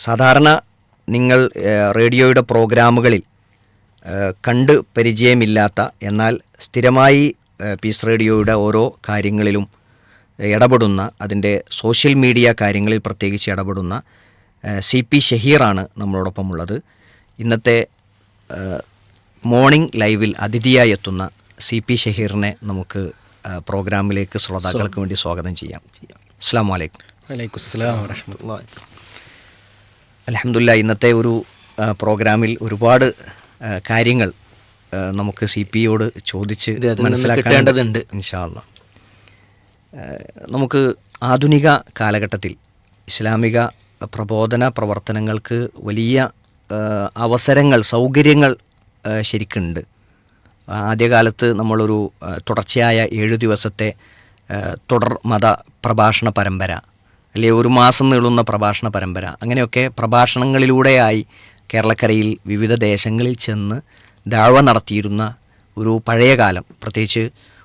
സാധാരണ നിങ്ങൾ റേഡിയോയുടെ പ്രോഗ്രാമുകളിൽ കണ്ട് പരിചയമില്ലാത്ത എന്നാൽ സ്ഥിരമായി പീസ് റേഡിയോയുടെ ഓരോ കാര്യങ്ങളിലും ഇടപെടുന്ന, അതിൻ്റെ സോഷ്യൽ മീഡിയ കാര്യങ്ങളിൽ പ്രത്യേകിച്ച് ഇടപെടുന്ന CP ഷഹീറാണ് നമ്മളോടൊപ്പം ഉള്ളത്. ഇന്നത്തെ മോർണിംഗ് ലൈവിൽ അതിഥിയായി എത്തുന്ന CP ഷഹീറിനെ നമുക്ക് പ്രോഗ്രാമിലേക്ക് ശ്രോതാക്കൾക്ക് വേണ്ടി സ്വാഗതം ചെയ്യാം. അസ്സലാമു അലൈക്കും. വലൈക്കുസ്സലാം വറഹ്മത്തുള്ളാഹി. അൽഹംദുലില്ലാഹ്, ഇന്നത്തെ ഒരു പ്രോഗ്രാമിൽ ഒരുപാട് കാര്യങ്ങൾ നമുക്ക് CPയോട് ചോദിച്ച് മനസ്സിലാക്കേണ്ടതുണ്ട്. ഇൻഷാ അല്ലാഹ്, നമുക്ക് ആധുനിക കാലഘട്ടത്തിൽ ഇസ്ലാമിക പ്രബോധന പ്രവർത്തനങ്ങൾക്ക് വലിയ അവസരങ്ങൾ, സൗകര്യങ്ങൾ ശരിക്കുണ്ട്. ആദ്യകാലത്ത് നമ്മളൊരു തുടർച്ചയായ 7 ദിവസത്തെ തുടർ മത പ്രഭാഷണ പരമ്പര, അല്ലെങ്കിൽ ഒരു മാസം നീളുന്ന പ്രഭാഷണ പരമ്പര, അങ്ങനെയൊക്കെ പ്രഭാഷണങ്ങളിലൂടെയായി കേരളക്കരയിൽ വിവിധ ദേശങ്ങളിൽ ചെന്ന് ദഅവ നടത്തിയിരുന്ന ഒരു പഴയ കാലം. പ്രത്യേകിച്ച്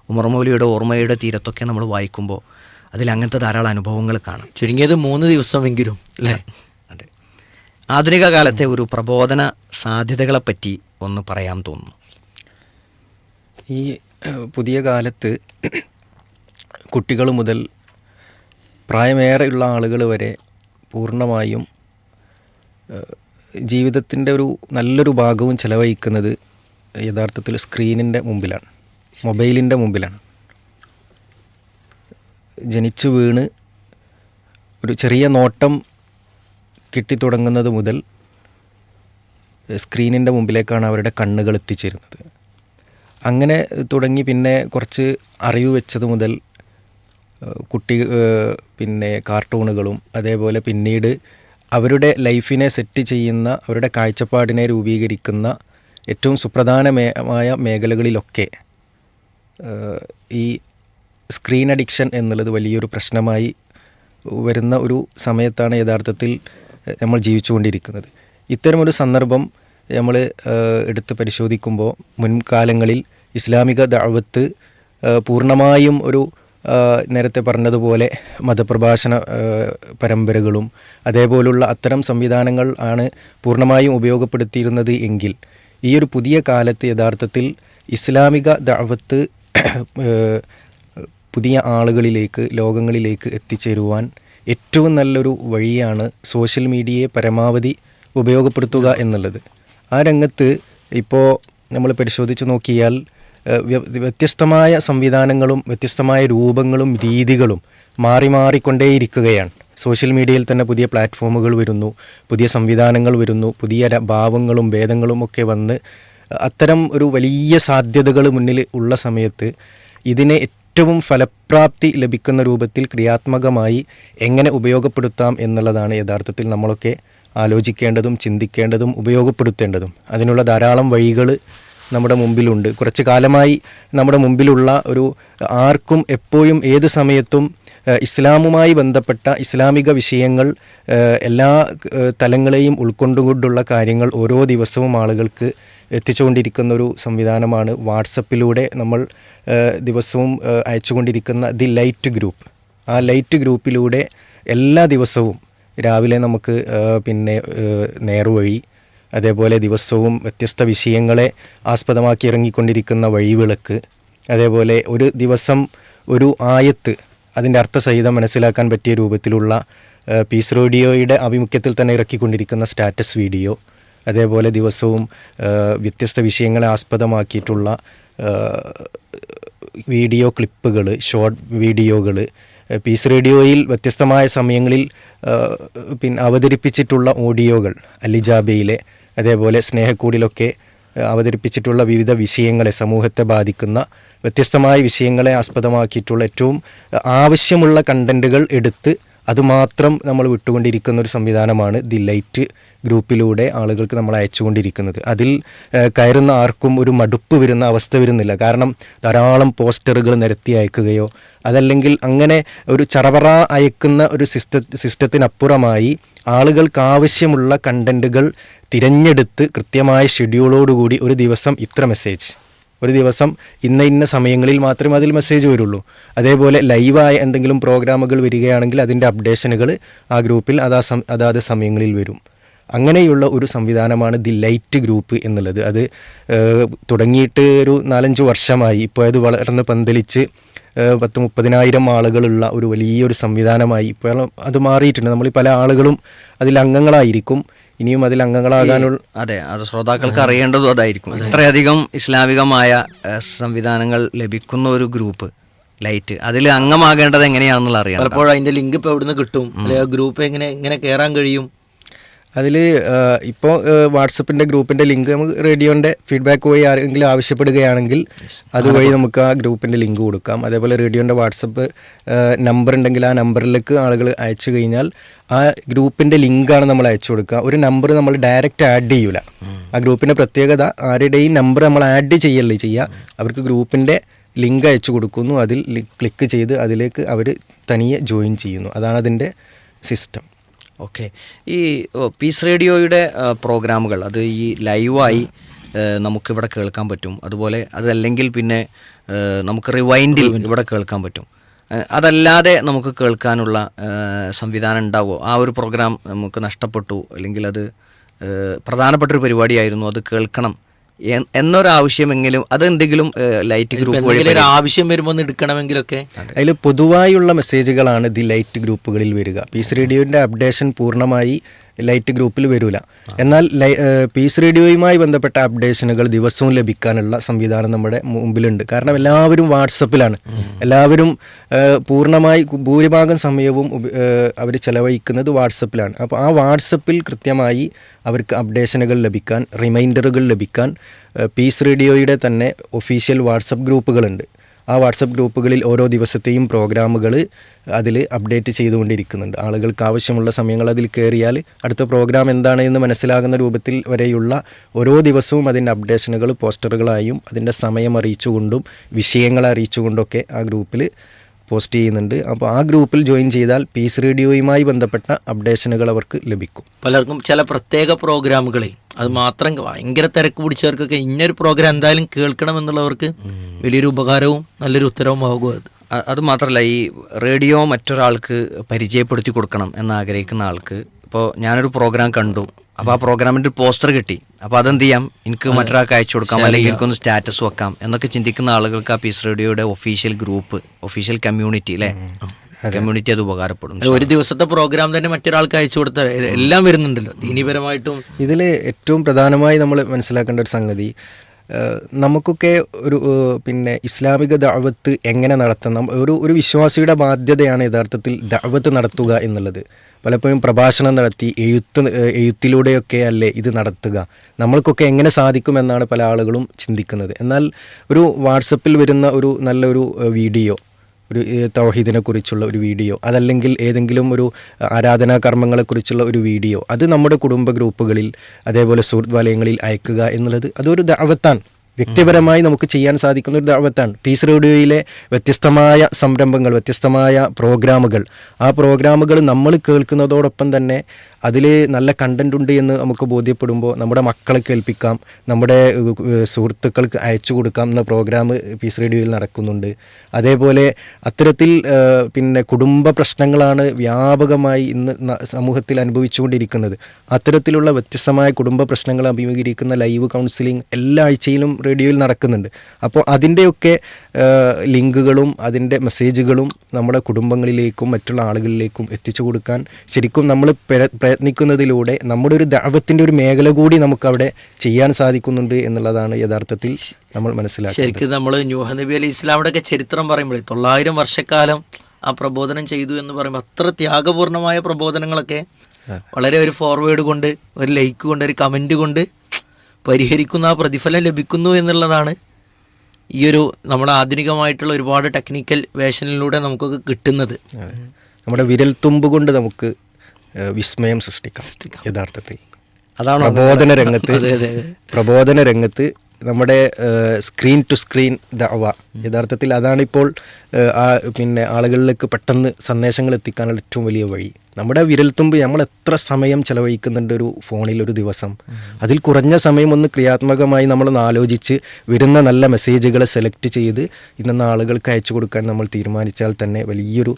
ഉമർ മൗലവിയുടെ ഓർമ്മയുടെ തീരത്തൊക്കെ നമ്മൾ വായിക്കുമ്പോൾ അതിൽ അങ്ങനത്തെ ധാരാളം അനുഭവങ്ങൾ കാണാം. ചുരുങ്ങിയത് 3 ദിവസമെങ്കിലും അല്ലേ? അതെ. ആധുനിക കാലത്തെ ഒരു പ്രബോധന സാധ്യതകളെപ്പറ്റി ഒന്ന് പറയാൻ തോന്നുന്നു. ഈ പുതിയ കാലത്ത് കുട്ടികൾ മുതൽ പ്രായമേറെയുള്ള ആളുകൾ വരെ പൂർണ്ണമായും ജീവിതത്തിൻ്റെ ഒരു നല്ലൊരു ഭാഗവും ചെലവഴിക്കുന്നത് യഥാർത്ഥത്തിൽ സ്ക്രീനിൻ്റെ മുമ്പിലാണ്, മൊബൈലിൻ്റെ മുമ്പിലാണ്. ജനിച്ചു വീണ് ഒരു ചെറിയ നോട്ടം കിട്ടിത്തുടങ്ങുന്നത് മുതൽ സ്ക്രീനിൻ്റെ മുമ്പിലേക്കാണ് അവരുടെ കണ്ണുകൾ എത്തിച്ചേരുന്നത്. അങ്ങനെ തുടങ്ങി പിന്നെ കുറച്ച് അറിവ് വെച്ചത് മുതൽ പിന്നെ കാർട്ടൂണുകളും, അതേപോലെ പിന്നീട് അവരുടെ സെറ്റ് ചെയ്യുന്ന, അവരുടെ കാഴ്ചപ്പാടിനെ രൂപീകരിക്കുന്ന ഏറ്റവും സുപ്രധാനമായ മേഖലകളിലൊക്കെ ഈ സ്ക്രീൻ അഡിക്ഷൻ എന്നുള്ളത് വലിയൊരു പ്രശ്നമായി വരുന്ന ഒരു സമയത്താണ് യഥാർത്ഥത്തിൽ നമ്മൾ ജീവിച്ചുകൊണ്ടിരിക്കുന്നത്. ഇത്തരമൊരു സന്ദർഭം നമ്മൾ എടുത്ത് പരിശോധിക്കുമ്പോൾ മുൻകാലങ്ങളിൽ ഇസ്ലാമിക ദഅവത്ത് പൂർണ്ണമായും ഒരു നേരത്തെ പറഞ്ഞതുപോലെ മതപ്രഭാഷണ പരമ്പരകളും അതേപോലുള്ള അത്തരം സംവിധാനങ്ങൾ ആണ് പൂർണ്ണമായും ഉപയോഗപ്പെടുത്തിയിരുന്നത് എങ്കിൽ, ഈ ഒരു പുതിയ കാലത്ത് യഥാർത്ഥത്തിൽ ഇസ്ലാമിക ദഅവത്ത് പുതിയ ആളുകളിലേക്ക്, ലോകങ്ങളിലേക്ക് എത്തിച്ചേരുവാൻ ഏറ്റവും നല്ലൊരു വഴിയാണ് സോഷ്യൽ മീഡിയയെ പരമാവധി ഉപയോഗപ്പെടുത്തുക എന്നുള്ളത്. ആ രംഗത്ത് ഇപ്പോൾ നമ്മൾ പരിശോധിച്ച് നോക്കിയാൽ വ്യത്യസ്തമായ സംവിധാനങ്ങളും വ്യത്യസ്തമായ രൂപങ്ങളും രീതികളും മാറിക്കൊണ്ടേയിരിക്കുകയാണ്. സോഷ്യൽ മീഡിയയിൽ തന്നെ പുതിയ പ്ലാറ്റ്ഫോമുകൾ വരുന്നു, പുതിയ സംവിധാനങ്ങൾ വരുന്നു, പുതിയ ഭാവങ്ങളും ഭേദങ്ങളും ഒക്കെ വന്ന് അത്തരം ഒരു വലിയ സാധ്യതകൾ മുന്നിൽ ഉള്ള സമയത്ത് ഇതിനെ ഏറ്റവും ഫലപ്രാപ്തി ലഭിക്കുന്ന രൂപത്തിൽ ക്രിയാത്മകമായി എങ്ങനെ ഉപയോഗപ്പെടുത്താം എന്നുള്ളതാണ് യഥാർത്ഥത്തിൽ നമ്മളൊക്കെ ആലോചിക്കേണ്ടതും ചിന്തിക്കേണ്ടതും ഉപയോഗപ്പെടുത്തേണ്ടതും. അതിനുള്ള ധാരാളം വഴികൾ നമ്മുടെ മുമ്പിലുണ്ട്. കുറച്ച് കാലമായി നമ്മുടെ മുമ്പിലുള്ള ഒരു ആർക്കും എപ്പോഴും ഏത് സമയത്തും ഇസ്ലാമുമായി ബന്ധപ്പെട്ട ഇസ്ലാമിക വിഷയങ്ങൾ എല്ലാ തലങ്ങളെയും ഉൾക്കൊണ്ടുകൊണ്ടുള്ള കാര്യങ്ങൾ ഓരോ ദിവസവും ആളുകൾക്ക് എത്തിച്ചുകൊണ്ടിരിക്കുന്ന ഒരു സംവിധാനമാണ് വാട്സപ്പിലൂടെ നമ്മൾ ദിവസവും അയച്ചുകൊണ്ടിരിക്കുന്ന ദി ലൈറ്റ് ഗ്രൂപ്പ്. ആ ലൈറ്റ് ഗ്രൂപ്പിലൂടെ എല്ലാ ദിവസവും രാവിലെ നമുക്ക് പിന്നെ നേർവഴി, അതേപോലെ ദിവസവും വ്യത്യസ്ത വിഷയങ്ങളെ ആസ്പദമാക്കി ഇറങ്ങിക്കൊണ്ടിരിക്കുന്ന വഴിവിളക്ക്, അതേപോലെ ഒരു ദിവസം ഒരു ആയത്ത് അതിൻ്റെ അർത്ഥസഹിതം മനസ്സിലാക്കാൻ പറ്റിയ രൂപത്തിലുള്ള പീസ് റേഡിയോയുടെ ആഭിമുഖ്യത്തിൽ തന്നെ ഇറക്കിക്കൊണ്ടിരിക്കുന്ന സ്റ്റാറ്റസ് വീഡിയോ, അതേപോലെ ദിവസവും വ്യത്യസ്ത വിഷയങ്ങളെ ആസ്പദമാക്കിയിട്ടുള്ള വീഡിയോ ക്ലിപ്പുകൾ, ഷോർട്ട് വീഡിയോകൾ, പീസ് റേഡിയോയിൽ വ്യത്യസ്തമായ സമയങ്ങളിൽ അവതരിപ്പിച്ചിട്ടുള്ള ഓഡിയോകൾ, അലിജാബയിലെ അതേപോലെ സ്നേഹക്കൂടിലൊക്കെ അവതരിപ്പിച്ചിട്ടുള്ള വിവിധ വിഷയങ്ങളെ, സമൂഹത്തെ ബാധിക്കുന്ന വ്യത്യസ്തമായ വിഷയങ്ങളെ ആസ്പദമാക്കിയിട്ടുള്ള ഏറ്റവും ആവശ്യമുള്ള കണ്ടൻറ്റുകൾ എടുത്ത് അതുമാത്രം നമ്മൾ വിട്ടുകൊണ്ടിരിക്കുന്ന ഒരു സംവിധാനമാണ് ദി ലൈറ്റ് ഗ്രൂപ്പിലൂടെ ആളുകൾക്ക് നമ്മൾ അയച്ചുകൊണ്ടിരിക്കുന്നത്. അതിൽ കയറുന്ന ആർക്കും ഒരു മടുപ്പ് വരുന്ന അവസ്ഥ വരുന്നില്ല. കാരണം ധാരാളം പോസ്റ്ററുകൾ നിരത്തി അയക്കുകയോ അതല്ലെങ്കിൽ അങ്ങനെ ഒരു ചറവറ അയക്കുന്ന ഒരു സിസ്റ്റത്തിനപ്പുറമായി ആളുകൾക്ക് ആവശ്യമുള്ള കണ്ടൻറ്റുകൾ തിരഞ്ഞെടുത്ത് കൃത്യമായ ഷെഡ്യൂളോടുകൂടി ഒരു ദിവസം ഇത്ര മെസ്സേജ്, ഒരു ദിവസം ഇന്ന സമയങ്ങളിൽ മാത്രമേ അതിൽ മെസ്സേജ് വരുള്ളൂ. അതേപോലെ ലൈവായ എന്തെങ്കിലും പ്രോഗ്രാമുകൾ വരികയാണെങ്കിൽ അതിൻ്റെ അപ്ഡേഷനുകൾ ആ ഗ്രൂപ്പിൽ അതാത് സമയങ്ങളിൽ വരും. അങ്ങനെയുള്ള ഒരു സംവിധാനമാണ് ദി ലൈറ്റ് ഗ്രൂപ്പ് എന്നുള്ളത്. അത് തുടങ്ങിയിട്ട് ഒരു 4-5 വർഷമായി. ഇപ്പോൾ അത് വളർന്ന് പന്തലിച്ച് 10,000-30,000 ആളുകളുള്ള ഒരു വലിയൊരു സംവിധാനമായി ഇപ്പോൾ അത് മാറിയിട്ടുണ്ട്. നമ്മൾ പല ആളുകളും അതിൽ അംഗങ്ങളായിരിക്കും, ഇനിയും അതിൽ അംഗങ്ങളാകാനുള്ള. അതെ, അത് ശ്രോതാക്കൾക്ക് അറിയേണ്ടതും അതായിരിക്കും. ഇത്രയധികം ഇസ്ലാമികമായ സംവിധാനങ്ങൾ ലഭിക്കുന്ന ഒരു ഗ്രൂപ്പ് ലൈറ്റ്, അതിൽ അംഗമാകേണ്ടത് എങ്ങനെയാണെന്നുള്ള അറിയാം. പലപ്പോഴും അതിന്റെ ലിങ്ക് ഇപ്പോൾ എവിടുന്ന് കിട്ടും, അല്ലെങ്കിൽ ഗ്രൂപ്പ് എങ്ങനെ കയറാൻ കഴിയും? അതിൽ ഇപ്പോൾ വാട്സപ്പിൻ്റെ ഗ്രൂപ്പിൻ്റെ ലിങ്ക് നമുക്ക് റേഡിയോൻ്റെ ഫീഡ്ബാക്ക് വഴി ആരെങ്കിലും ആവശ്യപ്പെടുകയാണെങ്കിൽ അതുവഴി നമുക്ക് ആ ഗ്രൂപ്പിൻ്റെ ലിങ്ക് കൊടുക്കാം. അതേപോലെ റേഡിയോൻ്റെ വാട്സപ്പ് നമ്പർ ഉണ്ടെങ്കിൽ ആ നമ്പറിലേക്ക് ആളുകൾ അയച്ചു കഴിഞ്ഞാൽ ആ ഗ്രൂപ്പിൻ്റെ ലിങ്കാണ് നമ്മൾ അയച്ചു കൊടുക്കുക. ഒരു നമ്പർ നമ്മൾ ഡയറക്റ്റ് ആഡ് ചെയ്യൂല. ആ ഗ്രൂപ്പിൻ്റെ പ്രത്യേകത, ആരുടെയും നമ്പർ നമ്മൾ ആഡ് ചെയ്യല്ലേ ചെയ്യുക, അവർക്ക് ഗ്രൂപ്പിൻ്റെ ലിങ്ക് അയച്ചു കൊടുക്കുന്നു. അതിൽ ക്ലിക്ക് ചെയ്ത് അതിലേക്ക് അവർ തനിയെ ജോയിൻ ചെയ്യുന്നു. അതാണ് അതിൻ്റെ സിസ്റ്റം. ഓക്കെ, ഈ പീസ് റേഡിയോയുടെ പ്രോഗ്രാമുകൾ അത് ഈ ലൈവായി നമുക്കിവിടെ കേൾക്കാൻ പറ്റും. അതുപോലെ അതല്ലെങ്കിൽ പിന്നെ നമുക്ക് റിവൈൻഡിൽ ഇവിടെ കേൾക്കാൻ പറ്റും. അതല്ലാതെ നമുക്ക് കേൾക്കാനുള്ള സംവിധാനം ഉണ്ടാവുമോ? ആ ഒരു പ്രോഗ്രാം നമുക്ക് നഷ്ടപ്പെട്ടു, അല്ലെങ്കിൽ അത് പ്രധാനപ്പെട്ടൊരു പരിപാടിയായിരുന്നു, അത് കേൾക്കണം എന്നൊരാവശ്യമെങ്കിലും അതെന്തെങ്കിലും ലൈറ്റ് ഗ്രൂപ്പ് വഴി ആവശ്യം വരുമ്പോൾ എടുക്കണമെങ്കിലൊക്കെ അതിൽ പൊതുവായുള്ള മെസ്സേജുകളാണ് ദി ലൈറ്റ് ഗ്രൂപ്പുകളിൽ വരിക. പീസ് റേഡിയോൻ്റെ അപ്ഡേഷൻ പൂർണ്ണമായി ലൈറ്റ് ഗ്രൂപ്പിൽ വരില്ല. എന്നാൽ പീസ് റേഡിയോയുമായി ബന്ധപ്പെട്ട അപ്ഡേഷനുകൾ ദിവസവും ലഭിക്കാനുള്ള സംവിധാനം നമ്മുടെ മുമ്പിലുണ്ട്. കാരണം എല്ലാവരും വാട്സപ്പിലാണ്, എല്ലാവരും പൂർണ്ണമായി ഭൂരിഭാഗം സമയവും അവർ ചെലവഴിക്കുന്നത് വാട്സപ്പിലാണ്. അപ്പോൾ ആ വാട്സപ്പിൽ കൃത്യമായി അവർക്ക് അപ്ഡേഷനുകൾ ലഭിക്കാൻ, റിമൈൻഡറുകൾ ലഭിക്കാൻ പീസ് റേഡിയോയുടെ തന്നെ ഒഫീഷ്യൽ വാട്സപ്പ് ഗ്രൂപ്പുകളുണ്ട്. ആ വാട്സപ്പ് ഗ്രൂപ്പുകളിൽ ഓരോ ദിവസത്തെയും പ്രോഗ്രാമുകൾ അതിൽ അപ്ഡേറ്റ് ചെയ്തുകൊണ്ടിരിക്കുന്നുണ്ട്. ആളുകൾക്ക് ആവശ്യമുള്ള സമയങ്ങൾ അതിൽ കയറിയാൽ അടുത്ത പ്രോഗ്രാം എന്താണ് എന്ന് മനസ്സിലാകുന്ന രൂപത്തിൽ വരെയുള്ള ഓരോ ദിവസവും അതിൻ്റെ അപ്ഡേഷനുകൾ പോസ്റ്ററുകളായും അതിൻ്റെ സമയം അറിയിച്ചുകൊണ്ടും വിഷയങ്ങൾ അറിയിച്ചുകൊണ്ടൊക്കെ ആ ഗ്രൂപ്പിൽ പോസ്റ്റ് ചെയ്യുന്നുണ്ട്. അപ്പോൾ ആ ഗ്രൂപ്പിൽ ജോയിൻ ചെയ്താൽ പീസ് റേഡിയോയുമായി ബന്ധപ്പെട്ട അപ്ഡേഷനുകൾ അവർക്ക് ലഭിക്കും. പലർക്കും ചില പ്രത്യേക പ്രോഗ്രാമുകളെ അത് മാത്രം ഭയങ്കര തിരക്ക് പിടിച്ചവർക്കൊക്കെ ഇന്നൊരു പ്രോഗ്രാം എന്തായാലും കേൾക്കണം എന്നുള്ളവർക്ക് വലിയൊരു ഉപകാരവും നല്ലൊരു ഉത്തരവും ആകും. അത് മാത്രമല്ല, ഈ റേഡിയോ മറ്റൊരാൾക്ക് പരിചയപ്പെടുത്തി കൊടുക്കണം എന്നാഗ്രഹിക്കുന്ന ആൾക്ക്, ഇപ്പോൾ ഞാനൊരു പ്രോഗ്രാം കണ്ടു, അപ്പോൾ ആ പ്രോഗ്രാമിൻ്റെ ഒരു പോസ്റ്റർ കിട്ടി, അപ്പോൾ അതെന്ത് ചെയ്യാം, എനിക്ക് മറ്റൊരാൾക്ക് അയച്ചു കൊടുക്കാം, അല്ലെങ്കിൽ എനിക്കൊന്ന് സ്റ്റാറ്റസ് വെക്കാം എന്നൊക്കെ ചിന്തിക്കുന്ന ആളുകൾക്ക് ആ പീസ് റേഡിയോയുടെ ഒഫീഷ്യൽ ഗ്രൂപ്പ്, ഒഫീഷ്യൽ കമ്മ്യൂണിറ്റി അല്ലേ, കമ്മ്യൂണിറ്റി അത് ഉപകാരപ്പെടും. ഒരു ദിവസത്തെ പ്രോഗ്രാം തന്നെ മറ്റൊരാൾക്ക് അയച്ചു കൊടുത്താൽ എല്ലാം വരുന്നുണ്ടല്ലോ ദീനീപരമായിട്ടും. ഇതിൽ ഏറ്റവും പ്രധാനമായി നമ്മൾ മനസ്സിലാക്കേണ്ട ഒരു സംഗതി, നമുക്കൊക്കെ ഒരു പിന്നെ ഇസ്ലാമിക ദഅവത്ത് എങ്ങനെ നടത്തണം, ഒരു വിശ്വാസിയുടെ ബാധ്യതയാണ് യഥാർത്ഥത്തിൽ ദഅവത്ത് നടത്തുക എന്നുള്ളത്. പലപ്പോഴും പ്രഭാഷണം നടത്തി എഴുത്തിലൂടെയൊക്കെ അല്ലേ ഇത് നടത്തുക, നമ്മൾക്കൊക്കെ എങ്ങനെ സാധിക്കുമെന്നാണ് പല ആളുകളും ചിന്തിക്കുന്നത്. എന്നാൽ ഒരു വാട്സപ്പിൽ വരുന്ന ഒരു നല്ലൊരു വീഡിയോ, ഒരു തൗഹീദിനെ കുറിച്ചുള്ള ഒരു വീഡിയോ, അതല്ലെങ്കിൽ ഏതെങ്കിലും ഒരു ആരാധനാ കർമ്മങ്ങളെക്കുറിച്ചുള്ള ഒരു വീഡിയോ, അത് നമ്മുടെ കുടുംബ ഗ്രൂപ്പുകളിൽ അതേപോലെ സുഹൃത്ത് വലയങ്ങളിൽ അയക്കുക എന്നുള്ളത് അതൊരു ദഅവത്താണ്. വ്യക്തിപരമായി നമുക്ക് ചെയ്യാൻ സാധിക്കുന്ന ഒരു ദഅവത്താണ്. പീസ് റേഡിയോയിലെ വ്യത്യസ്തമായ സംരംഭങ്ങൾ, വ്യത്യസ്തമായ പ്രോഗ്രാമുകൾ, ആ പ്രോഗ്രാമുകൾ നമ്മൾ കേൾക്കുന്നതോടൊപ്പം തന്നെ അതിൽ നല്ല കണ്ടന്റ് ഉണ്ട് എന്ന് നമുക്ക് ബോധ്യപ്പെടുമ്പോൾ നമ്മുടെ മക്കളെ കേൾപ്പിക്കാം, നമ്മുടെ സുഹൃത്തുക്കൾക്ക് അയച്ചു കൊടുക്കാം എന്ന പ്രോഗ്രാം പീസ് റേഡിയോയിൽ നടക്കുന്നുണ്ട്. അതേപോലെ അത്തരത്തിൽ പിന്നെ കുടുംബ പ്രശ്നങ്ങളാണ് വ്യാപകമായി ഇന്ന് സമൂഹത്തിൽ അനുഭവിച്ചുകൊണ്ടിരിക്കുന്നത്. അത്തരത്തിലുള്ള വ്യത്യസ്തമായ കുടുംബ പ്രശ്നങ്ങൾ അഭിമുഖീകരിക്കുന്ന ലൈവ് കൗൺസിലിംഗ് എല്ലാ ആഴ്ചയിലും റേഡിയോയിൽ നടക്കുന്നുണ്ട്. അപ്പോൾ അതിൻ്റെയൊക്കെ ലിങ്കുകളും അതിൻ്റെ മെസ്സേജുകളും നമ്മുടെ കുടുംബങ്ങളിലേക്കും മറ്റുള്ള ആളുകളിലേക്കും എത്തിച്ചു കൊടുക്കാൻ ശരിക്കും നമ്മൾ പ്രയത്നിക്കുന്നതിലൂടെ നമ്മുടെ ഒരു ദഅവത്തിൻ്റെ ഒരു മേഖല കൂടി നമുക്കവിടെ ചെയ്യാൻ സാധിക്കുന്നുണ്ട് എന്നുള്ളതാണ് യഥാർത്ഥത്തിൽ നമ്മൾ മനസ്സിലാക്കുന്നത്. ശരിക്കും നമ്മൾ നൂഹ് നബി അലൈഹി ഇസ്ലാമിയുടെ ഒക്കെ ചരിത്രം പറയുമ്പോൾ 900 വർഷക്കാലം ആ പ്രബോധനം ചെയ്തു എന്ന് പറയുമ്പോൾ അത്ര ത്യാഗപൂർണമായ പ്രബോധനങ്ങളൊക്കെ വളരെ ഒരു ഫോർവേഡ് കൊണ്ട്, ഒരു ലൈക്ക് കൊണ്ട്, ഒരു കമൻറ്റ് കൊണ്ട് പരിഹരിക്കുന്ന ആ പ്രതിഫലം ലഭിക്കുന്നു എന്നുള്ളതാണ് ഈ ഒരു നമ്മുടെ ആധുനികമായിട്ടുള്ള ഒരുപാട് ടെക്നിക്കൽ വേഷനിലൂടെ നമുക്കൊക്കെ കിട്ടുന്നത്. നമ്മുടെ വിരൽത്തുമ്പ് കൊണ്ട് നമുക്ക് വിസ്മയം സൃഷ്ടിക്കാം യഥാർത്ഥത്തിൽ. അതാണ് പ്രബോധന രംഗത്ത് നമ്മുടെ സ്ക്രീൻ ടു സ്ക്രീൻ ദഅവ, യഥാർത്ഥത്തിൽ അതാണിപ്പോൾ പിന്നെ ആളുകളിലേക്ക് പെട്ടെന്ന് സന്ദേശങ്ങൾ എത്തിക്കാനുള്ള ഏറ്റവും വലിയ വഴി. നമ്മുടെ വിരൽത്തുമ്പ് നമ്മൾ എത്ര സമയം ചെലവഴിക്കുന്നുണ്ട് ഒരു ഫോണിൽ ഒരു ദിവസം. അതിൽ കുറഞ്ഞ സമയം ഒന്ന് ക്രിയാത്മകമായി നമ്മളൊന്ന് ആലോചിച്ച് വരുന്ന നല്ല മെസ്സേജുകളെ സെലക്ട് ചെയ്ത് ഇന്ന ആളുകൾക്ക് അയച്ചു കൊടുക്കാൻ നമ്മൾ തീരുമാനിച്ചാൽ തന്നെ വലിയൊരു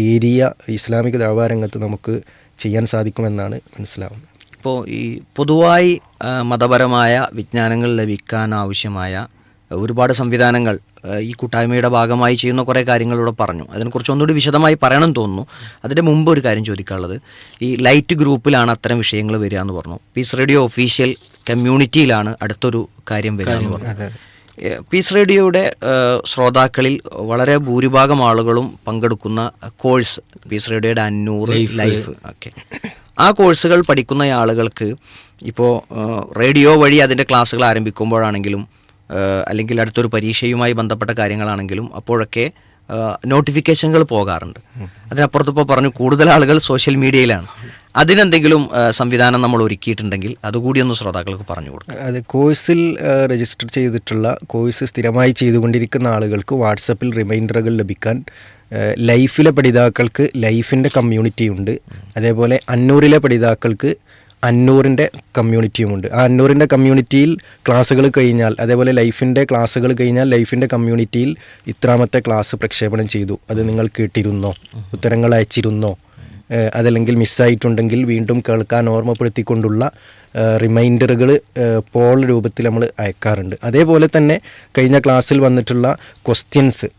ഏരിയ ഇസ്ലാമിക ദഅവ രംഗത്ത് നമുക്ക് ചെയ്യാൻ സാധിക്കുമെന്നാണ് മനസ്സിലാവുന്നത്. ഇപ്പോൾ ഈ പൊതുവായി മതപരമായ വിജ്ഞാനങ്ങൾ ലഭിക്കാൻ ആവശ്യമായ ഒരുപാട് സംവിധാനങ്ങൾ ഈ കൂട്ടായ്മയുടെ ഭാഗമായി ചെയ്യുന്ന കുറേ കാര്യങ്ങളിലൂടെ പറഞ്ഞു. അതിനെക്കുറിച്ച് ഒന്നുകൂടി വിശദമായി പറയണം തോന്നുന്നു. അതിൻ്റെ മുമ്പ് ഒരു കാര്യം ചോദിക്കാനുള്ളത്, ഈ ലൈറ്റ് ഗ്രൂപ്പിലാണ് അത്തരം വിഷയങ്ങൾ വരിക എന്ന് പറഞ്ഞു. പീസ് റേഡിയോ ഒഫീഷ്യൽ കമ്മ്യൂണിറ്റിയിലാണ് അടുത്തൊരു കാര്യം വരിക എന്ന് പറഞ്ഞു. പീസ് റേഡിയോയുടെ ശ്രോതാക്കളിൽ വളരെ ഭൂരിഭാഗം ആളുകളും പങ്കെടുക്കുന്ന കോഴ്സ് പീസ് റേഡിയോയുടെ അന്നൂർ ലൈഫ് ഒക്കെ, ആ കോഴ്സുകൾ പഠിക്കുന്ന ആളുകൾക്ക് ഇപ്പോൾ റേഡിയോ വഴി അതിൻ്റെ ക്ലാസ്സുകൾ ആരംഭിക്കുമ്പോഴാണെങ്കിലും അല്ലെങ്കിൽ അടുത്തൊരു പരീക്ഷയുമായി ബന്ധപ്പെട്ട കാര്യങ്ങളാണെങ്കിലും അപ്പോഴൊക്കെ നോട്ടിഫിക്കേഷനുകൾ പോകാറുണ്ട്. അതിനപ്പുറത്ത് ഇപ്പോൾ പറഞ്ഞു കൂടുതൽ ആളുകൾ സോഷ്യൽ മീഡിയയിലാണ്. അതിനെന്തെങ്കിലും സംവിധാനം നമ്മൾ ഒരുക്കിയിട്ടുണ്ടെങ്കിൽ അതുകൂടി ഒന്ന് ശ്രോതാക്കൾക്ക് പറഞ്ഞു കൊടുക്കും. അത് കോഴ്സിൽ രജിസ്റ്റർ ചെയ്തിട്ടുള്ള കോഴ്സ് സ്ഥിരമായി ചെയ്തുകൊണ്ടിരിക്കുന്ന ആളുകൾക്ക് വാട്സപ്പിൽ റിമൈൻഡറുകൾ ലഭിക്കാൻ ലൈഫിലെ പഠിതാക്കൾക്ക് ലൈഫിൻ്റെ കമ്മ്യൂണിറ്റി ഉണ്ട്. അതേപോലെ അന്നൂറിലെ പഠിതാക്കൾക്ക് അന്നൂറിൻ്റെ കമ്മ്യൂണിറ്റിയുമുണ്ട്. ആ അന്നൂറിൻ്റെ കമ്മ്യൂണിറ്റിയിൽ ക്ലാസ്സുകൾ കഴിഞ്ഞാൽ, അതേപോലെ ലൈഫിൻ്റെ ക്ലാസ്സുകൾ കഴിഞ്ഞാൽ ലൈഫിൻ്റെ കമ്മ്യൂണിറ്റിയിൽ ഇത്രാമത്തെ ക്ലാസ് പ്രക്ഷേപണം ചെയ്തു, അത് നിങ്ങൾ കേട്ടിരുന്നോ, ഉത്തരങ്ങൾ അയച്ചിരുന്നോ, അതല്ലെങ്കിൽ മിസ്സായിട്ടുണ്ടെങ്കിൽ വീണ്ടും കേൾക്കാൻ ഓർമ്മപ്പെടുത്തിക്കൊണ്ടുള്ള റിമൈൻഡറുകൾ പോൾ രൂപത്തിൽ നമ്മൾ അയക്കാറുണ്ട്. അതേപോലെ തന്നെ കഴിഞ്ഞ ക്ലാസ്സിൽ വന്നിട്ടുള്ള ക്വസ്റ്റ്യൻസ്,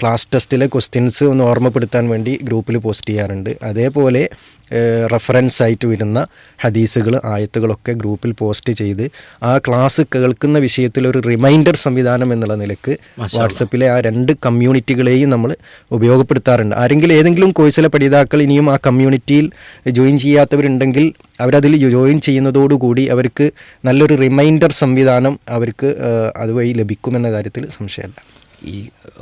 ക്ലാസ് ടെസ്റ്റിലെ ക്വസ്റ്റ്യൻസ് ഒന്ന് ഓർമ്മപ്പെടുത്താൻ വേണ്ടി ഗ്രൂപ്പിൽ പോസ്റ്റ് ചെയ്യാറുണ്ട്. അതേപോലെ റെഫറൻസ് ആയിട്ട് വരുന്ന ഹദീസുകൾ, ആയത്തുകളൊക്കെ ഗ്രൂപ്പിൽ പോസ്റ്റ് ചെയ്ത് ആ ക്ലാസ് കേൾക്കുന്ന വിഷയത്തിൽ ഒരു റിമൈൻഡർ സംവിധാനം എന്നുള്ള നിലക്ക് വാട്സപ്പിലെ ആ 2 കമ്മ്യൂണിറ്റികളെയും നമ്മൾ ഉപയോഗപ്പെടുത്താറുണ്ട്. ആരെങ്കിലും ഏതെങ്കിലും കോഴ്സിലെ പഠിതാക്കൾ ഇനിയും ആ കമ്മ്യൂണിറ്റിയിൽ ജോയിൻ ചെയ്യാത്തവരുണ്ടെങ്കിൽ അവരതിൽ ജോയിൻ ചെയ്യുന്നതോടുകൂടി അവർക്ക് നല്ലൊരു റിമൈൻഡർ സംവിധാനം അവർക്ക് അതുവഴി ലഭിക്കുമെന്ന കാര്യത്തിൽ സംശയമല്ല. ഈ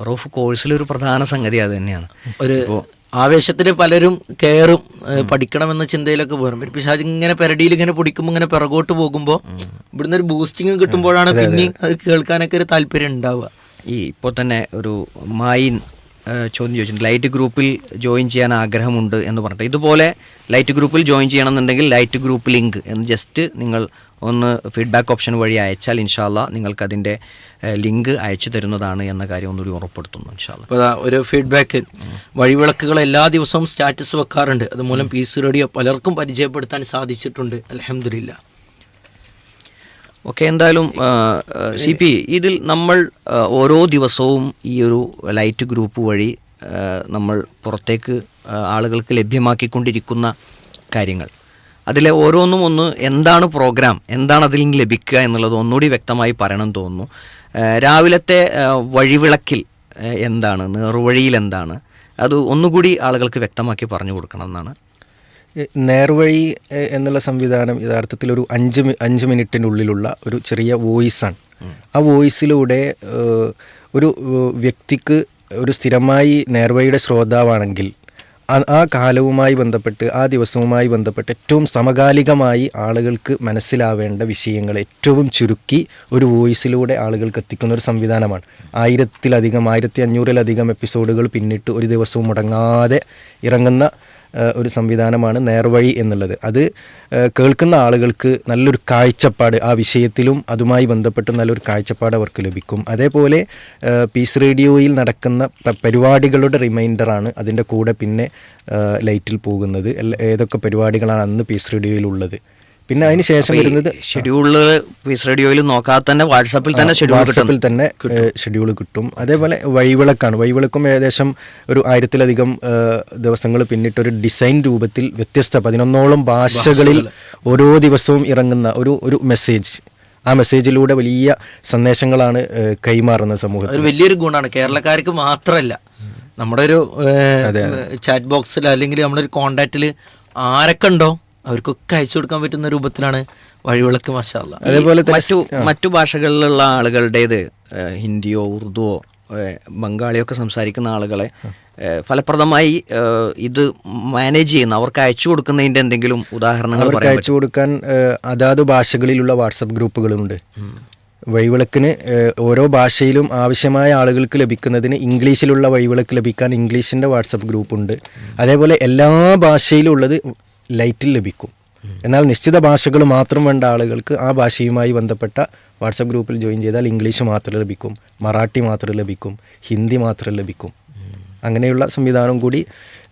റൂഫ് കോഴ്സിലൊരു പ്രധാന സംഗതി അത് തന്നെയാണ്. ഒരു ആവേശത്തിൽ പലരും കയറും, പഠിക്കണമെന്ന ചിന്തയിലൊക്കെ പോരും. പിശാച് ഇങ്ങനെ പെരടിയിൽ ഇങ്ങനെ പൊടിക്കുമ്പോൾ ഇങ്ങനെ പിറകോട്ട് പോകുമ്പോൾ ഇവിടുന്ന് ഒരു ബൂസ്റ്റിങ് കിട്ടുമ്പോഴാണ് പിന്നെ അത് കേൾക്കാനൊക്കെ ഒരു താല്പര്യം ഉണ്ടാവുക. ഈ ഇപ്പോൾ തന്നെ ഒരു മായിൻ ചോദ്യം ചോദിച്ചിട്ടുണ്ട്, ലൈറ്റ് ഗ്രൂപ്പിൽ ജോയിൻ ചെയ്യാൻ ആഗ്രഹമുണ്ട് എന്ന് പറഞ്ഞിട്ട്. ഇതുപോലെ ലൈറ്റ് ഗ്രൂപ്പിൽ ജോയിൻ ചെയ്യണമെന്നുണ്ടെങ്കിൽ ലൈറ്റ് ഗ്രൂപ്പ് ലിങ്ക് എന്ന് ജസ്റ്റ് നിങ്ങൾ ഒന്ന് ഫീഡ്ബാക്ക് ഓപ്ഷൻ വഴി അയച്ചാൽ ഇൻഷാല്ല നിങ്ങൾക്കതിൻ്റെ ലിങ്ക് അയച്ചു തരുന്നതാണ് എന്ന കാര്യം ഒന്നുകൂടി ഉറപ്പെടുത്തുന്നു ഇൻഷാല്ല. അപ്പോൾ ഒരു ഫീഡ്ബാക്ക്, വഴിവിളക്കുകൾ എല്ലാ ദിവസവും സ്റ്റാറ്റസ് വെക്കാറുണ്ട്. അതുമൂലം പീസ് റേഡിയോ പലർക്കും പരിചയപ്പെടുത്താൻ സാധിച്ചിട്ടുണ്ട്, അൽഹംദുലില്ലാ. ഓക്കെ, എന്തായാലും സി പി, ഇതിൽ നമ്മൾ ഓരോ ദിവസവും ഈ ഒരു ലൈറ്റ് ഗ്രൂപ്പ് വഴി നമ്മൾ പുറത്തേക്ക് ആളുകൾക്ക് ലഭ്യമാക്കിക്കൊണ്ടിരിക്കുന്ന കാര്യങ്ങൾ, അതിലെ ഓരോന്നും ഒന്ന് എന്താണ് പ്രോഗ്രാം, എന്താണ് അതിൽ നിന്ന് ലഭിക്കുക എന്നുള്ളത് ഒന്നുകൂടി വ്യക്തമായി പറയണം തോന്നുന്നു. രാവിലത്തെ വഴിവിളക്കിൽ എന്താണ്, നേർവഴിയിൽ എന്താണ്, അത് ഒന്നുകൂടി ആളുകൾക്ക് വ്യക്തമാക്കി പറഞ്ഞു കൊടുക്കണം എന്നാണ്. നേർവഴി എന്നുള്ള സംവിധാനം യഥാർത്ഥത്തിൽ ഒരു 5 മിനിറ്റിൻ്റെ ഉള്ളിലുള്ള ഒരു ചെറിയ വോയിസാണ്. ആ വോയിസിലൂടെ ഒരു വ്യക്തിക്ക് ഒരു സ്ഥിരമായി നേർവഴിയുടെ ശ്രോതാവാണെങ്കിൽ ആ കാലവുമായി ബന്ധപ്പെട്ട് ആ ദിവസവുമായി ബന്ധപ്പെട്ട് ഏറ്റവും സമകാലികമായി ആളുകൾക്ക് മനസ്സിലാവേണ്ട വിഷയങ്ങൾ ഏറ്റവും ചുരുക്കി ഒരു വോയിസിലൂടെ ആളുകൾക്ക് എത്തിക്കുന്ന ഒരു സംവിധാനമാണ്. 1500-1500 എപ്പിസോഡുകൾ പിന്നിട്ട് ഒരു ദിവസവും മുടങ്ങാതെ ഇറങ്ങുന്ന ഒരു സംവിധാനമാണ് നേർവഴി എന്നുള്ളത്. അത് കേൾക്കുന്ന ആളുകൾക്ക് നല്ലൊരു കാഴ്ചപ്പാട് ആ വിഷയത്തിലും അതുമായി ബന്ധപ്പെട്ട് നല്ലൊരു കാഴ്ചപ്പാട് അവർക്ക് ലഭിക്കും. അതേപോലെ പീസ് റേഡിയോയിൽ നടക്കുന്ന പരിപാടികളുടെ റിമൈൻഡറാണ് അതിൻ്റെ കൂടെ പിന്നെ ലൈറ്റിൽ പോകുന്നത്. ഏതൊക്കെ പരിപാടികളാണ് അന്ന് പീസ് റേഡിയോയിലുള്ളത്. പിന്നെ അതിന് ശേഷം വരുന്നത് ഷെഡ്യൂളിൽ പീസ് റേഡിയോയിൽ നോക്കാതെ തന്നെ വാട്സാപ്പിൽ തന്നെ ഷെഡ്യൂൾ കിട്ടും. അതേപോലെ വഴിവിളക്കാണ്. വഴിവിളക്കും ഏകദേശം ഒരു 1000-ലധികം ദിവസങ്ങൾ പിന്നിട്ടൊരു ഡിസൈൻ രൂപത്തിൽ വ്യത്യസ്ത 11ഓളം ഭാഷകളിൽ ഓരോ ദിവസവും ഇറങ്ങുന്ന ഒരു മെസ്സേജ്. ആ മെസ്സേജിലൂടെ വലിയ സന്ദേശങ്ങളാണ് കൈമാറുന്നത് സമൂഹത്തിൽ. ഒരു വലിയൊരു ഗുണമാണ്. കേരളക്കാർക്ക് മാത്രമല്ല, നമ്മുടെ ഒരു ചാറ്റ് ബോക്സിൽ അല്ലെങ്കിൽ നമ്മുടെ ഒരു കോണ്ടാക്റ്റിൽ ആരൊക്കെ ഉണ്ടോ അവർക്കൊക്കെ അയച്ചു കൊടുക്കാൻ പറ്റുന്ന രൂപത്തിലാണ് വഴിവിളക്ക്. മാഷാ അല്ലാ. അതേപോലെ മറ്റു ഭാഷകളിലുള്ള ആളുകളുടേത് ഹിന്ദിയോ ഉറുദുവോ ബംഗാളിയോ ഒക്കെ സംസാരിക്കുന്ന ആളുകളെ ഫലപ്രദമായി ഇത് മാനേജ് ചെയ്യുന്ന, അവർക്ക് അയച്ചു കൊടുക്കുന്നതിൻ്റെ എന്തെങ്കിലും ഉദാഹരണങ്ങൾ അവർക്ക് അയച്ചു കൊടുക്കാൻ അതാത് ഭാഷകളിലുള്ള വാട്സപ്പ് ഗ്രൂപ്പുകളുണ്ട്. വഴിവിളക്കിന് ഓരോ ഭാഷയിലും ആവശ്യമായ ആളുകൾക്ക് ലഭിക്കുന്നതിന് ഇംഗ്ലീഷിലുള്ള വഴിവിളക്ക് ലഭിക്കാൻ ഇംഗ്ലീഷിൻ്റെ വാട്സപ്പ് ഗ്രൂപ്പുണ്ട്. അതേപോലെ എല്ലാ ഭാഷയിലും ഉള്ളത് ലൈറ്റിൽ ലഭിക്കും. എന്നാൽ നിശ്ചിത ഭാഷകൾ മാത്രം വേണ്ട ആളുകൾക്ക് ആ ഭാഷയുമായി ബന്ധപ്പെട്ട വാട്സപ്പ് ഗ്രൂപ്പിൽ ജോയിൻ ചെയ്താൽ ഇംഗ്ലീഷ് മാത്രം ലഭിക്കും, മറാഠി മാത്രം ലഭിക്കും, ഹിന്ദി മാത്രം ലഭിക്കും. അങ്ങനെയുള്ള സംവിധാനം കൂടി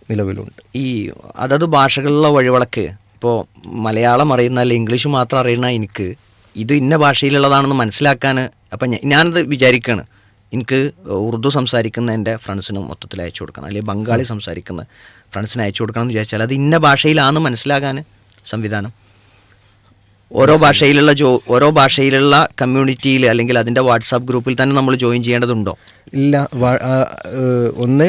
നിലവിലുണ്ട്. ഈ അതത് ഭാഷകളിലുള്ള വഴിവിളക്ക് ഇപ്പോൾ മലയാളം അറിയുന്ന അല്ലെങ്കിൽ ഇംഗ്ലീഷ് മാത്രം അറിയുന്ന എനിക്ക് ഇത് ഇന്ന ഭാഷയിലുള്ളതാണെന്ന് മനസ്സിലാക്കാൻ അപ്പം ഞാനത് വിചാരിക്കുകയാണ്. എനിക്ക് ഉറുദു സംസാരിക്കുന്ന എൻ്റെ ഫ്രണ്ട്സിന് മൊത്തത്തിൽ അയച്ചു കൊടുക്കണം, അല്ലെങ്കിൽ ബംഗാളി സംസാരിക്കുന്ന ഫ്രണ്ട്സിന് അയച്ചു കൊടുക്കണം എന്ന് വിചാരിച്ചാൽ അത് ഇന്ന ഭാഷയിലാണെന്ന് മനസ്സിലാക്കാൻ സംവിധാനം ഓരോ ഭാഷയിലുള്ള കമ്മ്യൂണിറ്റിയിൽ അല്ലെങ്കിൽ അതിൻ്റെ വാട്സാപ്പ് ഗ്രൂപ്പിൽ തന്നെ നമ്മൾ ജോയിൻ ചെയ്യേണ്ടതുണ്ടോ? ഇല്ല. ഒന്ന്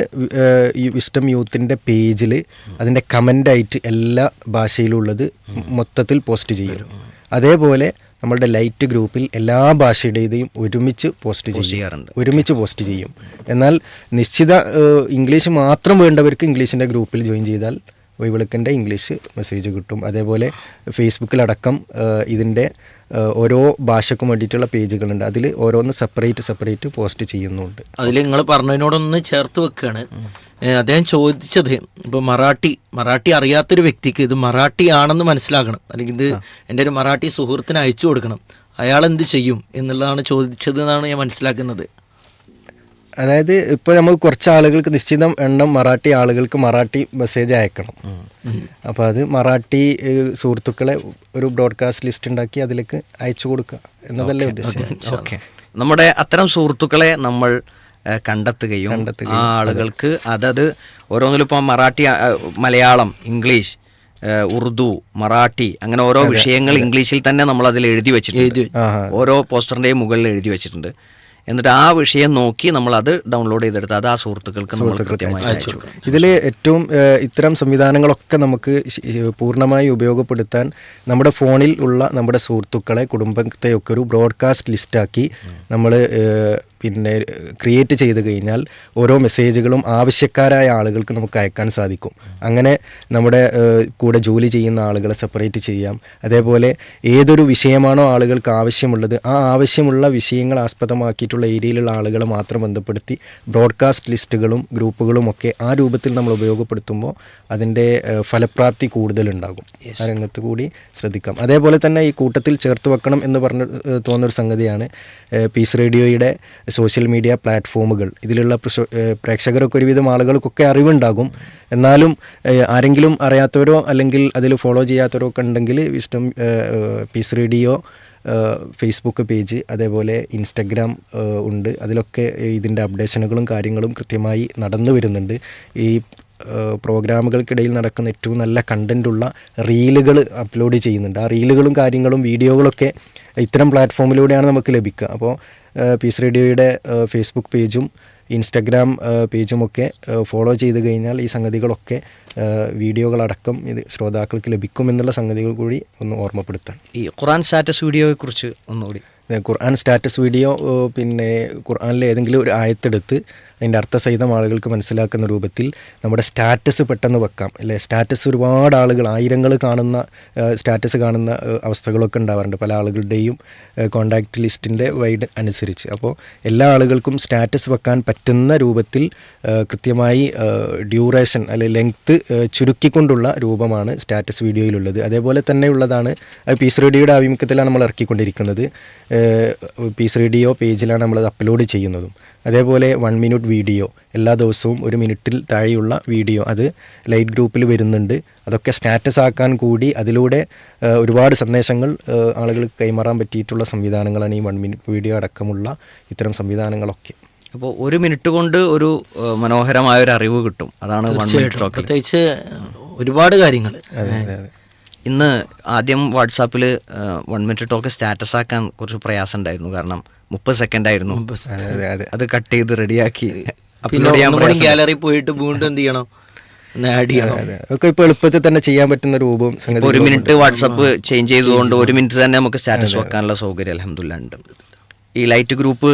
ഈ വിസ്ഡം യൂത്തിൻ്റെ പേജിൽ അതിൻ്റെ കമൻ്റായിട്ട് എല്ലാ ഭാഷയിലുള്ളത് മൊത്തത്തിൽ പോസ്റ്റ് ചെയ്യും. അതേപോലെ നമ്മളുടെ ലൈറ്റ് ഗ്രൂപ്പിൽ എല്ലാ ഭാഷയുടേതെയും ഒരുമിച്ച് പോസ്റ്റ് ചെയ്യും. എന്നാൽ നിശ്ചിത ഇംഗ്ലീഷ് മാത്രം വേണ്ടവർക്ക് ഇംഗ്ലീഷിൻ്റെ ഗ്രൂപ്പിൽ ജോയിൻ ചെയ്താൽ വഴിവിളക്കിൻ്റെ ഇംഗ്ലീഷ് മെസ്സേജ് കിട്ടും. അതേപോലെ ഫേസ്ബുക്കിലടക്കം ഇതിൻ്റെ ഓരോ ഭാഷക്കും വേണ്ടിയിട്ടുള്ള പേജുകളുണ്ട്. അതിൽ ഓരോന്ന് സെപ്പറേറ്റ് പോസ്റ്റ് ചെയ്യുന്നുണ്ട്. അതിൽ നിങ്ങൾ പറഞ്ഞതിനോടൊന്ന് ചേർത്ത് വെക്കുകയാണ്. അദ്ദേഹം ചോദിച്ചത് ഇപ്പോൾ മറാഠി അറിയാത്തൊരു വ്യക്തിക്ക് ഇത് മറാഠി ആണെന്ന് മനസ്സിലാക്കണം, അല്ലെങ്കിൽ ഇത് എൻ്റെ ഒരു മറാഠി സുഹൃത്തിന് അയച്ചു കൊടുക്കണം, അയാൾ എന്ത് ചെയ്യും എന്നുള്ളതാണ് ചോദിച്ചത് എന്നാണ് ഞാൻ മനസ്സിലാക്കുന്നത്. അതായത് ഇപ്പോൾ നമുക്ക് കുറച്ച് ആളുകൾക്ക് നിശ്ചിതം എണ്ണം മറാഠി ആളുകൾക്ക് മറാഠി മെസ്സേജ് അയക്കണം. അപ്പോൾ അത് മറാഠി സുഹൃത്തുക്കളെ ഒരു ബ്രോഡ്കാസ്റ്റ് ലിസ്റ്റ് ഉണ്ടാക്കി അതിലേക്ക് അയച്ചു കൊടുക്കുക എന്നതല്ലേ ഉദ്ദേശം. നമ്മുടെ അത്തരം സുഹൃത്തുക്കളെ നമ്മൾ കണ്ടെത്തുകയും ആ ആളുകൾക്ക് അതത് ഓരോന്നിലും ഇപ്പോൾ മറാഠി, മലയാളം, ഇംഗ്ലീഷ്, ഉറുദു, മറാഠി അങ്ങനെ ഓരോ വിഷയങ്ങൾ ഇംഗ്ലീഷിൽ തന്നെ നമ്മൾ അതിൽ എഴുതി വെച്ചിട്ടുണ്ട്. ഓരോ പോസ്റ്ററിൻ്റെയും മുകളിൽ എഴുതി വെച്ചിട്ടുണ്ട്. എന്നിട്ട് ആ വിഷയം നോക്കി നമ്മൾ അത് ഡൗൺലോഡ് ചെയ്തെടുത്ത് അത് ആ സുഹൃത്തുക്കൾക്ക് നമ്മൾ കൃത്യമായി അയച്ചു കൊടുക്കും. ഇതിൽ ഏറ്റവും ഇത്തരം സംവിധാനങ്ങളൊക്കെ നമുക്ക് പൂർണ്ണമായി ഉപയോഗപ്പെടുത്താൻ നമ്മുടെ ഫോണിൽ ഉള്ള നമ്മുടെ സുഹൃത്തുക്കളെ, കുടുംബത്തെയൊക്കെ ഒരു ബ്രോഡ്കാസ്റ്റ് ലിസ്റ്റാക്കി നമ്മൾ പിന്നെ ക്രിയേറ്റ് ചെയ്ത് കഴിഞ്ഞാൽ ഓരോ മെസ്സേജുകളും ആവശ്യക്കാരായ ആളുകൾക്ക് നമുക്ക് അയക്കാൻ സാധിക്കും. അങ്ങനെ നമ്മുടെ കൂടെ ജോലി ചെയ്യുന്ന ആളുകളെ സെപ്പറേറ്റ് ചെയ്യാം. അതേപോലെ ഏതൊരു വിഷയമാണോ ആളുകൾക്ക് ആവശ്യമുള്ളത് ആ ആവശ്യമുള്ള വിഷയങ്ങൾ ആസ്പദമാക്കിയിട്ടുള്ള ഏരിയയിലുള്ള ആളുകളെ മാത്രം ബന്ധപ്പെടുത്തി ബ്രോഡ്കാസ്റ്റ് ലിസ്റ്റുകളും ഗ്രൂപ്പുകളും ഒക്കെ ആ രൂപത്തിൽ നമ്മൾ ഉപയോഗപ്പെടുത്തുമ്പോൾ അതിൻ്റെ ഫലപ്രാപ്തി കൂടുതലുണ്ടാകും. ആ രംഗത്ത് കൂടി ശ്രദ്ധിക്കാം. അതേപോലെ തന്നെ ഈ കൂട്ടത്തിൽ ചേർത്ത് വെക്കണം എന്ന് പറഞ്ഞ് തോന്നുന്നൊരു സംഗതിയാണ് പീസ് റേഡിയോയുടെ സോഷ്യൽ മീഡിയ പ്ലാറ്റ്ഫോമുകൾ. ഇതിലുള്ള പ്രേക്ഷകരൊക്കെ ഒരുവിധം ആളുകൾക്കൊക്കെ അറിവുണ്ടാകും. എന്നാലും ആരെങ്കിലും അറിയാത്തവരോ അല്ലെങ്കിൽ അതിൽ ഫോളോ ചെയ്യാത്തവരോ ഒക്കെ ഉണ്ടെങ്കിൽ wisdom peace radio Facebook page, അതേപോലെ ഇൻസ്റ്റഗ്രാം ഉണ്ട്. അതിലൊക്കെ ഇതിൻ്റെ അപ്ഡേഷനുകളും കാര്യങ്ങളും കൃത്യമായി നടന്നു വരുന്നുണ്ട്. ഈ പ്രോഗ്രാമുകൾക്കിടയിൽ നടക്കുന്ന ഏറ്റവും നല്ല കണ്ടൻറ്റുള്ള റീലുകൾ അപ്ലോഡ് ചെയ്യുന്നുണ്ട്. ആ റീലുകളും കാര്യങ്ങളും വീഡിയോകളൊക്കെ ഇത്തരം പ്ലാറ്റ്ഫോമിലൂടെയാണ് നമുക്ക് ലഭിക്കുക. അപ്പോൾ പീസ് റേഡിയോയുടെ ഫേസ്ബുക്ക് പേജും ഇൻസ്റ്റഗ്രാം പേജുമൊക്കെ ഫോളോ ചെയ്ത് കഴിഞ്ഞാൽ ഈ സംഗതികളൊക്കെ വീഡിയോകളടക്കം ഇത് ശ്രോതാക്കൾക്ക് ലഭിക്കുമെന്നുള്ള സംഗതികൾ കൂടി ഒന്ന് ഓർമ്മപ്പെടുത്താൻ. ഈ ഖുർആൻ സ്റ്റാറ്റസ് വീഡിയോയെക്കുറിച്ച് ഒന്നുകൂടി. ഖുർആൻ സ്റ്റാറ്റസ് വീഡിയോ പിന്നെ ഖുർആനിലെ ഏതെങ്കിലും ഒരു ആയത്തെടുത്ത് അതിൻ്റെ അർത്ഥസഹിതം ആളുകൾക്ക് മനസ്സിലാക്കുന്ന രൂപത്തിൽ നമ്മുടെ സ്റ്റാറ്റസ് പെട്ടെന്ന് വെക്കാം. അല്ലേ, സ്റ്റാറ്റസ് ഒരുപാട് ആളുകൾ ആയിരങ്ങൾ കാണുന്ന സ്റ്റാറ്റസ് കാണുന്ന അവസ്ഥകളൊക്കെ ഉണ്ടാവാറുണ്ട് പല ആളുകളുടെയും കോണ്ടാക്റ്റ് ലിസ്റ്റിൻ്റെ വൈഡ് അനുസരിച്ച്. അപ്പോൾ എല്ലാ ആളുകൾക്കും സ്റ്റാറ്റസ് വെക്കാൻ പറ്റുന്ന രൂപത്തിൽ കൃത്യമായി ഡ്യൂറേഷൻ അല്ലെങ്കിൽ ലെങ്ത്ത് ചുരുക്കിക്കൊണ്ടുള്ള രൂപമാണ് സ്റ്റാറ്റസ് വീഡിയോയിലുള്ളത്. അതേപോലെ തന്നെയുള്ളതാണ് പീസ് റേഡിയോയുടെ ആഭിമുഖ്യത്തിലാണ് നമ്മൾ ഇറക്കിക്കൊണ്ടിരിക്കുന്നത്. പീസ് റേഡിയോ പേജിലാണ് നമ്മളത് അപ്ലോഡ് ചെയ്യുന്നതും. അതേപോലെ 1 മിനിറ്റ് വീഡിയോ, എല്ലാ ദിവസവും 1 മിനിറ്റിൽ താഴെയുള്ള വീഡിയോ അത് ലൈറ്റ് ഗ്രൂപ്പിൽ വരുന്നുണ്ട്. അതൊക്കെ സ്റ്റാറ്റസ് ആക്കാൻ കൂടി അതിലൂടെ ഒരുപാട് സന്ദേശങ്ങൾ ആളുകൾക്ക് കൈമാറാൻ പറ്റിയിട്ടുള്ള സംവിധാനങ്ങളാണ് ഈ 1 മിനിറ്റ് വീഡിയോ അടക്കമുള്ള ഇത്തരം സംവിധാനങ്ങളൊക്കെ. അപ്പോൾ 1 മിനിറ്റ് കൊണ്ട് ഒരു മനോഹരമായ ഒരു അറിവ് കിട്ടും. അതാണ് 1 മിനിറ്റ് ടോക്ക്. പ്രത്യേകിച്ച് ഒരുപാട് കാര്യങ്ങൾ. ഇന്ന് ആദ്യം വാട്സാപ്പിൽ 1 മിനിറ്റ് ടോക്ക് സ്റ്റാറ്റസ് ആക്കാൻ കുറച്ച് പ്രയാസം ഉണ്ടായിരുന്നു. കാരണം 30 സെക്കൻഡ് ആയിരുന്നു. അത് കട്ട് ചെയ്ത് റെഡിയാക്കി ഗാലറി പോയിട്ട് വീണ്ടും എന്ത് ചെയ്യണം, ആഡ് ചെയ്യണം. ഒക്കെ ഇപ്പോൾ എളുപ്പത്തിൽ തന്നെ ചെയ്യാൻ പറ്റുന്ന രൂപം. 1 മിനിറ്റ് വാട്സാപ്പ് ചേഞ്ച് ചെയ്തുകൊണ്ട് 1 മിനിറ്റ് തന്നെ നമുക്ക് സ്റ്റാറ്റസ് വെക്കാനുള്ള സൗകര്യം അൽഹംദുലില്ലാഹ് ഉണ്ട്. ഈ ലൈറ്റ് ഗ്രൂപ്പ്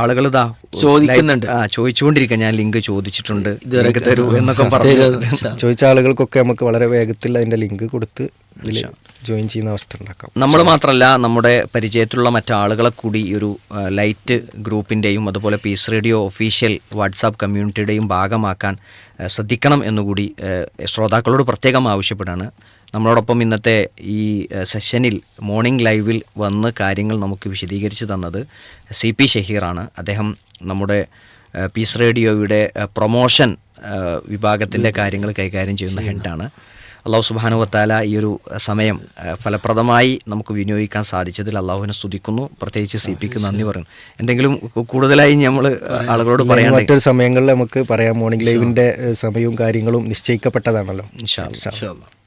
ആളുകൾ ഇതാ ചോദിക്കുന്നുണ്ട്. ചോദിച്ചുകൊണ്ടിരിക്കുക, ഞാൻ ലിങ്ക് ചോദിച്ചിട്ടുണ്ട്, ലിങ്ക് തരൂ എന്നൊക്കെ പറഞ്ഞു. ചോദിച്ച ആളുകൾക്കൊക്കെ നമുക്ക് വളരെ വേഗത്തിൽ അതിൻ്റെ ലിങ്ക് കൊടുത്ത് ഇതിൽ ജോയിൻ ചെയ്യുന്ന അവസ്ഥ ഉണ്ടാക്കാം. നമ്മൾ മാത്രമല്ല, നമ്മുടെ പരിചയത്തിലുള്ള മറ്റാളുകളെ കൂടി ഈ ഒരു ലൈറ്റ് ഗ്രൂപ്പിൻ്റെയും അതുപോലെ പീസ് റേഡിയോ ഒഫീഷ്യൽ വാട്സാപ്പ് കമ്മ്യൂണിറ്റിയുടെയും ഭാഗമാക്കാൻ ശ്രദ്ധിക്കണം എന്നുകൂടി ശ്രോതാക്കളോട് പ്രത്യേകം ആവശ്യപ്പെടുകയാണ്. നമ്മളോടൊപ്പം ഇന്നത്തെ ഈ സെഷനിൽ മോർണിംഗ് ലൈവിൽ വന്ന് കാര്യങ്ങൾ നമുക്ക് വിശദീകരിച്ച് തന്നത് CP ഷഹീറാണ്. അദ്ദേഹം നമ്മുടെ പീസ് റേഡിയോയുടെ പ്രൊമോഷൻ വിഭാഗത്തിൻ്റെ കാര്യങ്ങൾ കൈകാര്യം ചെയ്യുന്ന ഹെഡാണ്. അള്ളാഹു സുബ്ഹാനഹു വതആല ഈ ഒരു സമയം ഫലപ്രദമായി നമുക്ക് വിനിയോഗിക്കാൻ സാധിച്ചതിൽ അള്ളാഹുവിനെ സ്തുതിക്കുന്നു. പ്രത്യേകിച്ച് CPക്ക് നന്ദി പറയുന്നു. എന്തെങ്കിലും കൂടുതലായി നമ്മൾ ആളുകളോട് പറയാൻ മറ്റൊരു സമയങ്ങളിൽ നമുക്ക് പറയാം. മോർണിംഗ് ലൈവിൻ്റെ സമയവും കാര്യങ്ങളും നിശ്ചയിക്കപ്പെട്ടതാണല്ലോ. ഇൻഷാ അല്ലാഹ്.